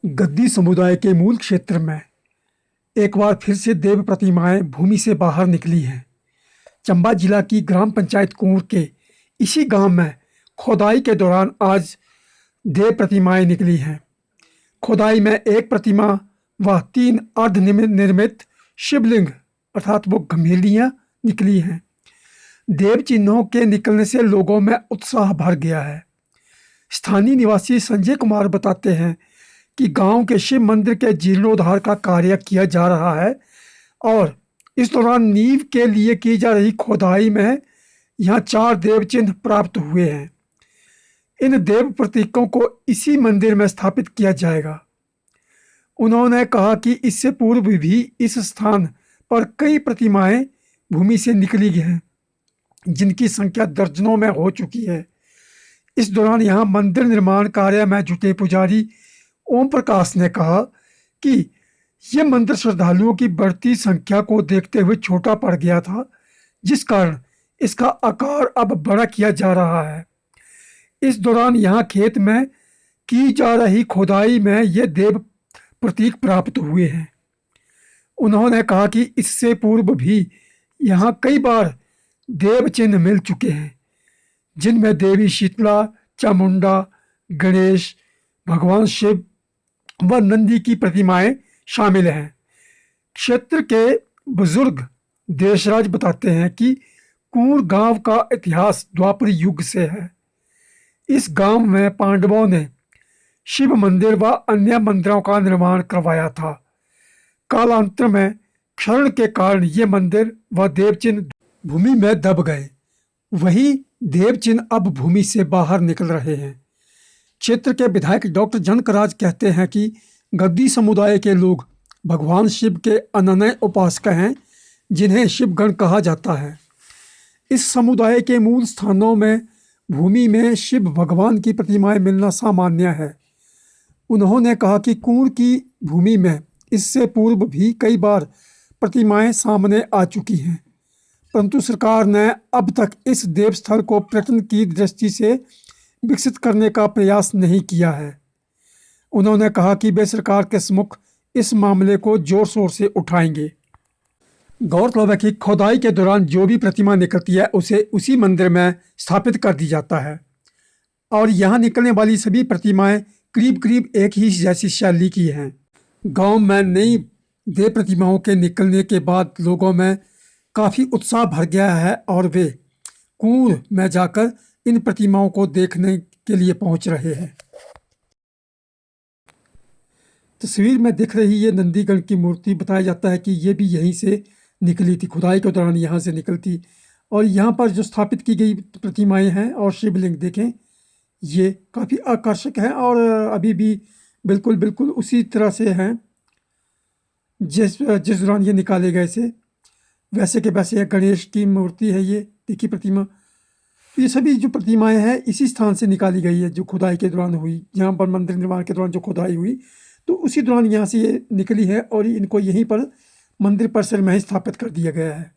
गद्दी समुदाय के मूल क्षेत्र में एक बार फिर से देव प्रतिमाएं भूमि से बाहर निकली हैं। चंबा जिला की ग्राम पंचायत कुंवर के इसी गांव में खोदाई के दौरान आज देव प्रतिमाएं निकली हैं। खोदाई में एक प्रतिमा व 3 अर्धनिर्मित शिवलिंग अर्थात वो गम्भीरियाँ निकली हैं। देव चिन्हों के निकलने से लोगों में उत्साह भर गया है। स्थानीय निवासी संजय कुमार बताते हैं कि गांव के शिव मंदिर के जीर्णोद्धार का कार्य किया जा रहा है और इस दौरान नींव के लिए की जा रही खोदाई में यहाँ 4 देव चिन्ह प्राप्त हुए हैं। इन देव प्रतीकों को इसी मंदिर में स्थापित किया जाएगा। उन्होंने कहा कि इससे पूर्व भी इस स्थान पर कई प्रतिमाएं भूमि से निकली हैं, जिनकी संख्या दर्जनों में हो चुकी है। इस दौरान यहाँ मंदिर निर्माण कार्य में जुटे पुजारी ओम प्रकाश ने कहा कि यह मंदिर श्रद्धालुओं की बढ़ती संख्या को देखते हुए छोटा पड़ गया था, जिस कारण इसका आकार अब बड़ा किया जा रहा है। इस दौरान यहाँ खेत में की जा रही खोदाई में ये देव प्रतीक प्राप्त हुए हैं। उन्होंने कहा कि इससे पूर्व भी यहाँ कई बार देव चिन्ह मिल चुके हैं, जिनमें देवी शीतला, चामुंडा, गणेश, भगवान शिव व नंदी की प्रतिमाएं शामिल हैं। क्षेत्र के बुजुर्ग देशराज बताते हैं कि कुंवर गांव का इतिहास द्वापर युग से है। इस गांव में पांडवों ने शिव मंदिर व अन्य मंदिरों का निर्माण करवाया था। कालांतर में क्षरण के कारण ये मंदिर व देवचिन्ह भूमि में दब गए। वही देवचिन्ह अब भूमि से बाहर निकल रहे हैं। क्षेत्र के विधायक डॉक्टर जनकराज कहते हैं कि गद्दी समुदाय के लोग भगवान शिव के अनन्य उपासक हैं, जिन्हें शिवगण कहा जाता है। इस समुदाय के मूल स्थानों में भूमि में शिव भगवान की प्रतिमाएं मिलना सामान्य है। उन्होंने कहा कि कुंवर की भूमि में इससे पूर्व भी कई बार प्रतिमाएं सामने आ चुकी हैं, परंतु सरकार ने अब तक इस देवस्थल को पर्यटन की दृष्टि से विकसित करने का प्रयास नहीं किया है। उन्होंने कहा कि वे सरकार के सम्मुख इस मामले को जोर शोर से उठाएंगे। गौरतलब है कि खोदाई के दौरान जो भी प्रतिमा निकलती है उसे उसी मंदिर में स्थापित कर दी जाता है और यहाँ निकलने वाली सभी प्रतिमाएं करीब करीब एक ही जैसी शैली की हैं। गांव में नई देव प्रतिमाओं के निकलने के बाद लोगों में काफ़ी उत्साह भर गया है और वे कुंवर में जाकर इन प्रतिमाओं को देखने के लिए पहुंच रहे हैं। तस्वीर में दिख रही ये नंदीगण की मूर्ति बताया जाता है कि ये भी यहीं से निकली थी, खुदाई के दौरान यहाँ से निकलती। और यहाँ पर जो स्थापित की गई प्रतिमाएं हैं और शिवलिंग देखें, ये काफ़ी आकर्षक हैं और अभी भी बिल्कुल उसी तरह से हैं जिस दौरान ये निकाले गए थे। वैसे के वैसे गणेश की मूर्ति है, ये देखिए प्रतिमा। ये सभी जो प्रतिमाएं हैं इसी स्थान से निकाली गई है, जो खुदाई के दौरान हुई। यहाँ पर मंदिर निर्माण के दौरान जो खुदाई हुई तो उसी दौरान यहाँ से ये निकली है और इनको यहीं पर मंदिर परिसर में ही स्थापित कर दिया गया है।